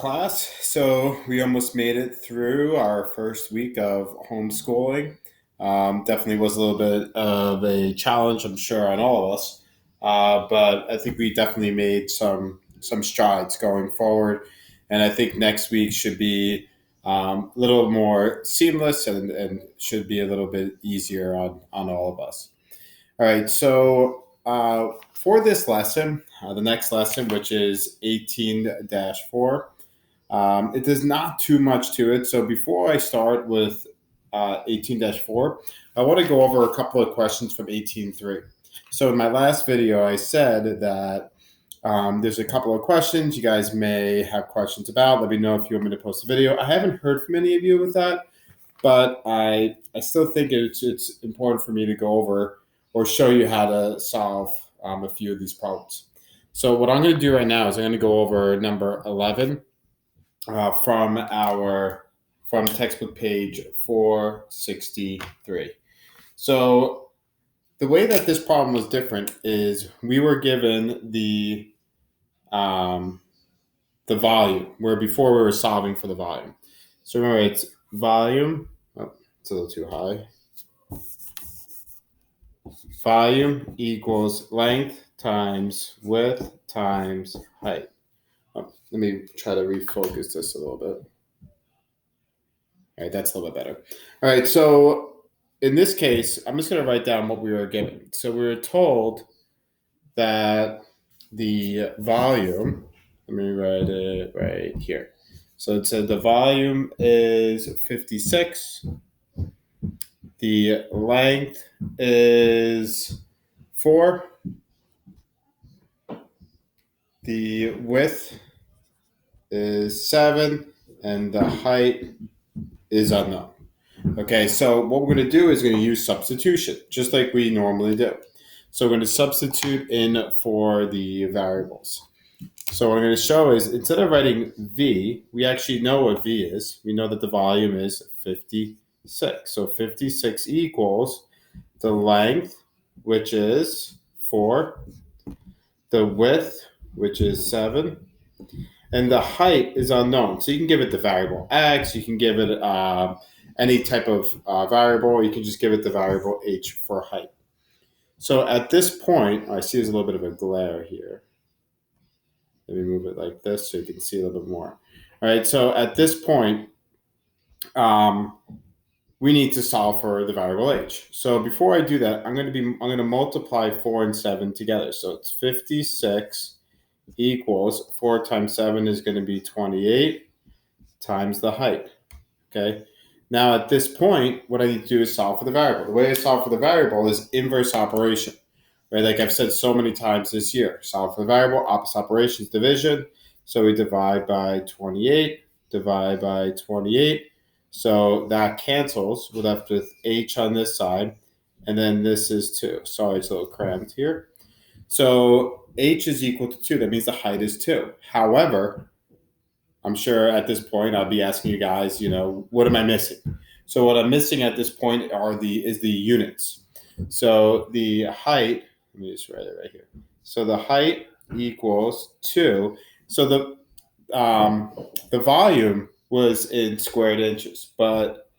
class. So we almost made it through our first week of homeschooling. Definitely was a little bit of a challenge, I'm sure, on all of us. But I think we definitely made some strides going forward, and I think next week should be a little more seamless and should be a little bit easier on all of us. All right, so for this lesson, the next lesson, which is 18-4, it does not too much to it. So before I start with 18-4, I want to go over a couple of questions from 18.3. So in my last video, I said that there's a couple of questions you guys may have questions about. Let me know if you want me to post a video. I haven't heard from any of you with that, but I still think it's important for me to go over or show you how to solve a few of these problems. So what I'm going to do right now is I'm going to go over number 11 from textbook page 463. So the way that this problem was different is we were given the volume, where before we were solving for the volume. So remember, it's volume. Oh, it's a little too high. Volume equals length times width times height. Oh, let me try to refocus this a little bit. All right, that's a little bit better. All right, so in this case, I'm just going to write down what we were given. So we were told that the volume, let me write it right here. So it said the volume is 56. The length is 4. The width is 7. And the height is unknown. Okay, so what we're going to do is we're going to use substitution, just like we normally do. So we're going to substitute in for the variables. So what I'm going to show is instead of writing V, we actually know what V is. We know that the volume is 56. So 56 equals the length, which is 4, the width, which is 7, and the height is unknown. So you can give it the variable X, you can give it any type of variable, you can just give it the variable H for height. So at this point, I see there's a little bit of a glare here. Let me move it like this so you can see a little bit more. All right, so at this point, we need to solve for the variable H. So before I do that, I'm going to multiply 4 and 7 together. So it's 56 equals 4 times 7 is going to be 28 times the height. Okay. Now at this point, what I need to do is solve for the variable. The way I solve for the variable is inverse operation, right? Like I've said so many times this year, solve for the variable, opposite operations, division. So we divide by 28, divide by 28. So that cancels. We're left with H on this side, and then this is 2. Sorry, it's a little cramped here. So H is equal to 2. That means the height is 2. However, I'm sure at this point I'll be asking you guys, what am I missing? So what I'm missing at this point is the units. So the height, let me just write it right here. So the height equals 2. So the volume was in squared inches, but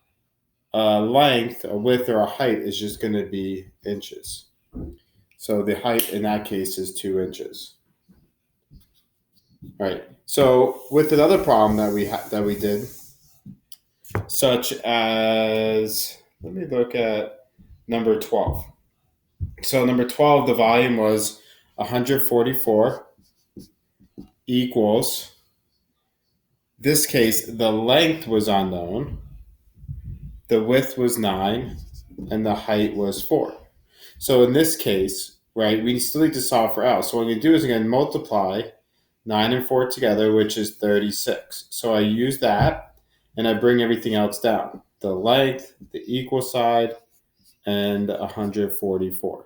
length, a width, or a height is just going to be inches. So the height in that case is 2 inches. All right. So with another problem that we did, such as, let me look at number 12. So number 12, the volume was 144 equals, this case, the length was unknown, the width was 9, and the height was 4. So in this case, right, we still need to solve for L. So what I'm going to do is again multiply 9 and 4 together, which is 36. So I use that, and I bring everything else down. The length, the equal side, and 144.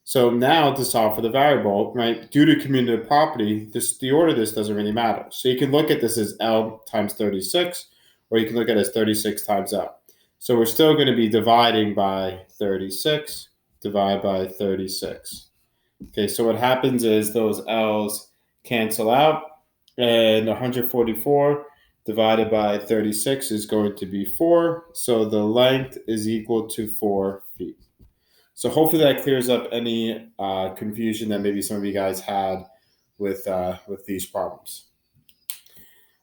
So now to solve for the variable, right, due to commutative property, the order of this doesn't really matter. So you can look at this as L times 36, or you can look at it as 36 times L. So we're still going to be dividing by 36, divide by 36. Okay, so what happens is those L's cancel out, And 144 divided by 36 is going to be 4. So the length is equal to 4 feet. So hopefully that clears up any confusion that maybe some of you guys had with these problems.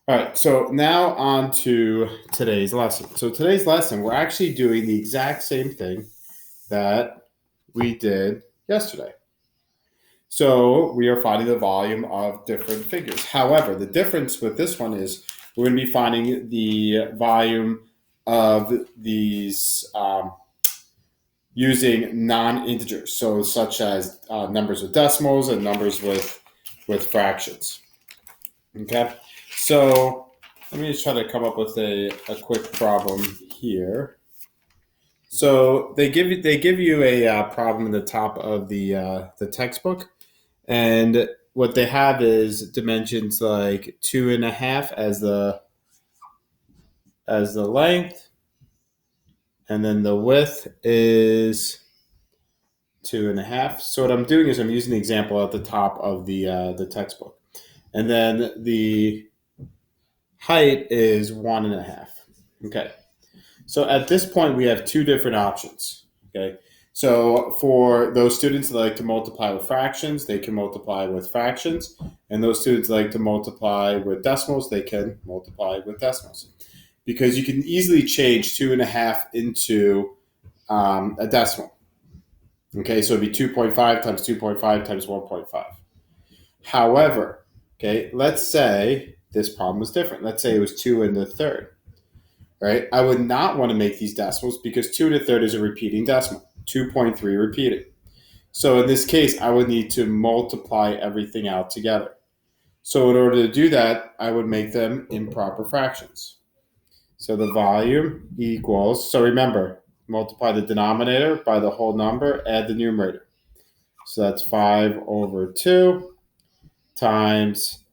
All right, so now on to today's lesson. So today's lesson, we're actually doing the exact same thing that we did yesterday. So we are finding the volume of different figures. However, the difference with this one is we're going to be finding the volume of these using non-integers, so such as numbers with decimals and numbers with fractions. Okay, so let me just try to come up with a quick problem here. So they give you a problem in the top of the textbook, and what they have is dimensions like 2.5 as the length, and then the width is 2.5. So what I'm doing is I'm using the example at the top of the textbook, and then the height is 1.5. Okay. So at this point, we have two different options. Okay. So for those students that like to multiply with fractions, they can multiply with fractions. And those students that like to multiply with decimals, they can multiply with decimals. Because you can easily change 2.5 into a decimal. Okay, so it'd be 2.5 times 2.5 times 1.5. However, okay, let's say this problem was different. Let's say it was 2 in the third. Right? I would not want to make these decimals because 2 to the third is a repeating decimal, 2.3 repeating. So in this case, I would need to multiply everything out together. So in order to do that, I would make them improper fractions. So the volume equals, so remember, multiply the denominator by the whole number, add the numerator. So that's 5 over 2 times,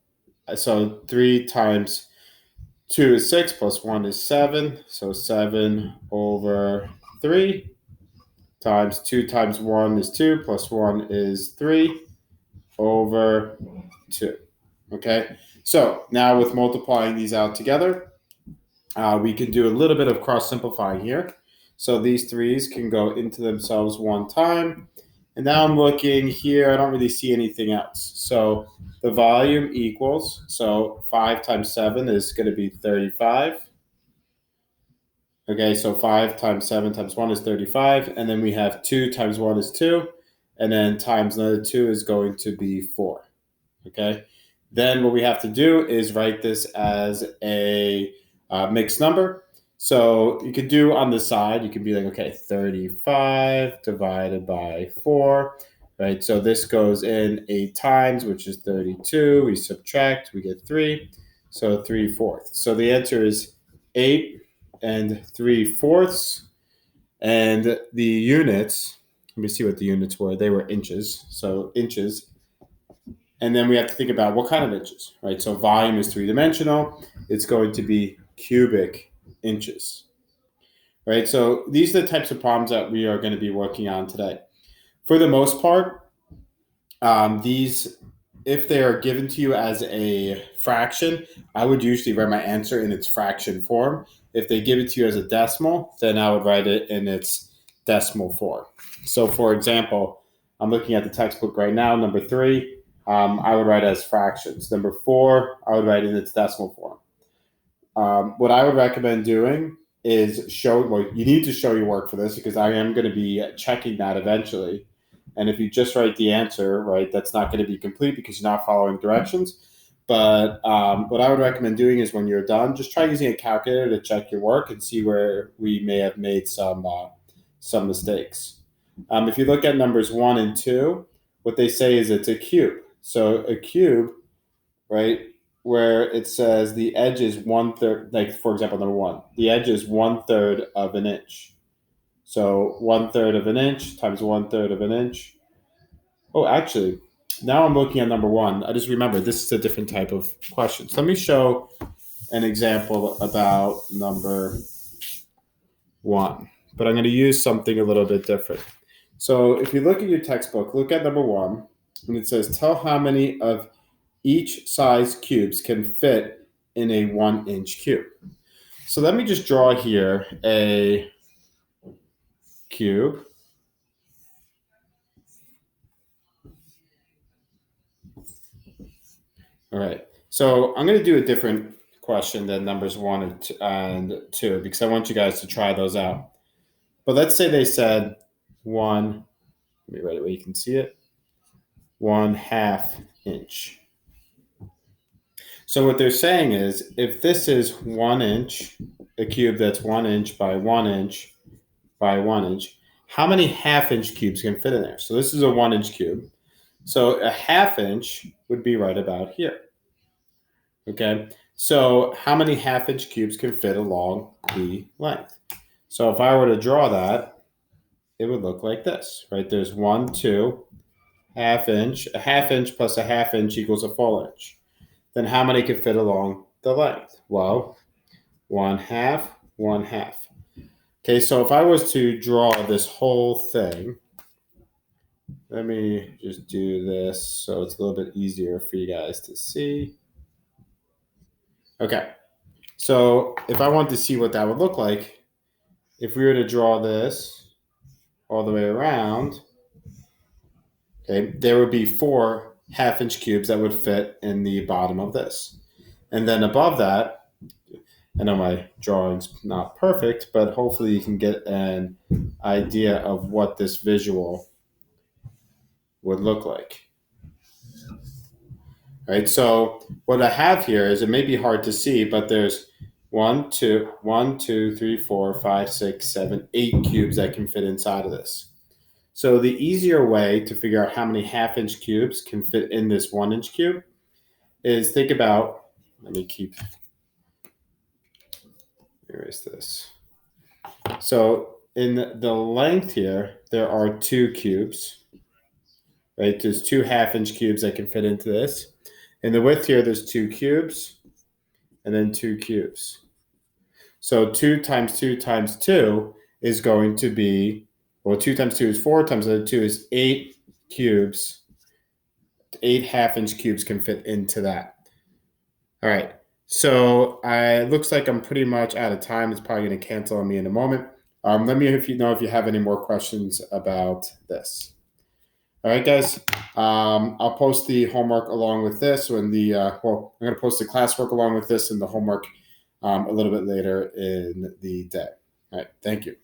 so 3 times 2 is 6 plus 1 is 7. So 7 over 3 times 2 times 1 is 2 plus 1 is 3 over 2. Okay, so now with multiplying these out together, we can do a little bit of cross simplifying here. So these 3's can go into themselves one time. And now I'm looking here, I don't really see anything else. So the volume equals, so 5 times 7 is going to be 35. Okay, so 5 times 7 times 1 is 35. And then we have 2 times 1 is 2. And then times another 2 is going to be 4. Okay, then what we have to do is write this as a mixed number. So you could do on the side, you could be like, okay, 35 divided by 4, right? So this goes in 8 times, which is 32. We subtract, we get 3. So 3/4. So the answer is 8 and 3/4. And the units, let me see what the units were. They were inches. So inches. And then we have to think about what kind of inches, right? So volume is three-dimensional. It's going to be cubic inches, right? So these are the types of problems that we are going to be working on today. For the most part, these, if they are given to you as a fraction, I would usually write my answer in its fraction form. If they give it to you as a decimal, then I would write it in its decimal form. So for example, I'm looking at the textbook right now, number 3. I would write as fractions. Number 4, I would write in its decimal form. What I would recommend doing is you need to show your work for this because I am going to be checking that eventually. And if you just write the answer, right, that's not going to be complete because you're not following directions. But what I would recommend doing is when you're done, just try using a calculator to check your work and see where we may have made some mistakes. If you look at numbers 1 and 2, what they say is it's a cube. So a cube, right, where it says the edge is 1/3, like for example, number 1, the edge is 1/3 of an inch. So 1/3 of an inch times 1/3 of an inch. Oh, actually, now I'm looking at number 1. I just remember this is a different type of question. So let me show an example about number 1, but I'm going to use something a little bit different. So if you look at your textbook, look at number 1, and it says, tell how many of each size cubes can fit in a 1-inch cube. So let me just draw here a cube. All right. So I'm going to do a different question than numbers 1 and 2 because I want you guys to try those out. But let's say they said 1, let me write it where you can see it, 1/2 inch. So what they're saying is if this is 1 inch, a cube that's 1 inch by 1 inch by 1 inch, how many 1/2 inch cubes can fit in there? So this is a 1 inch cube. So a 1/2 inch would be right about here. Okay, so how many 1/2 inch cubes can fit along the length? So if I were to draw that, it would look like this, right? There's 1, 2, 1/2 inch. A 1/2 inch plus a 1/2 inch equals a full inch. Then how many could fit along the length? Well, 1/2, 1/2. Okay, so if I was to draw this whole thing, let me just do this so it's a little bit easier for you guys to see. Okay, so if I want to see what that would look like, if we were to draw this all the way around, okay, there would be 4 1/2 inch cubes that would fit in the bottom of this. And then above that, I know my drawing's not perfect, but hopefully you can get an idea of what this visual would look like. Right, so what I have here is it may be hard to see, but there's 1, 2, 3, 4, 5, 6, 7, 8 cubes that can fit inside of this. So the easier way to figure out how many 1/2 inch cubes can fit in this 1 inch cube is think about, let me erase this. So in the length here, there are 2 cubes, right? There's 2 1/2 inch cubes that can fit into this. In the width here, there's 2 cubes and then 2 cubes. So 2 times 2 times 2 is going to be, well, 2 times 2 is 4 times 2 is 8 cubes. 8 1/2 inch cubes can fit into that. All right. So it looks like I'm pretty much out of time. It's probably going to cancel on me in a moment. Let me know if you have any more questions about this. All right, guys. I'll post the homework along with this when I'm going to post the classwork along with this and the homework a little bit later in the day. All right. Thank you.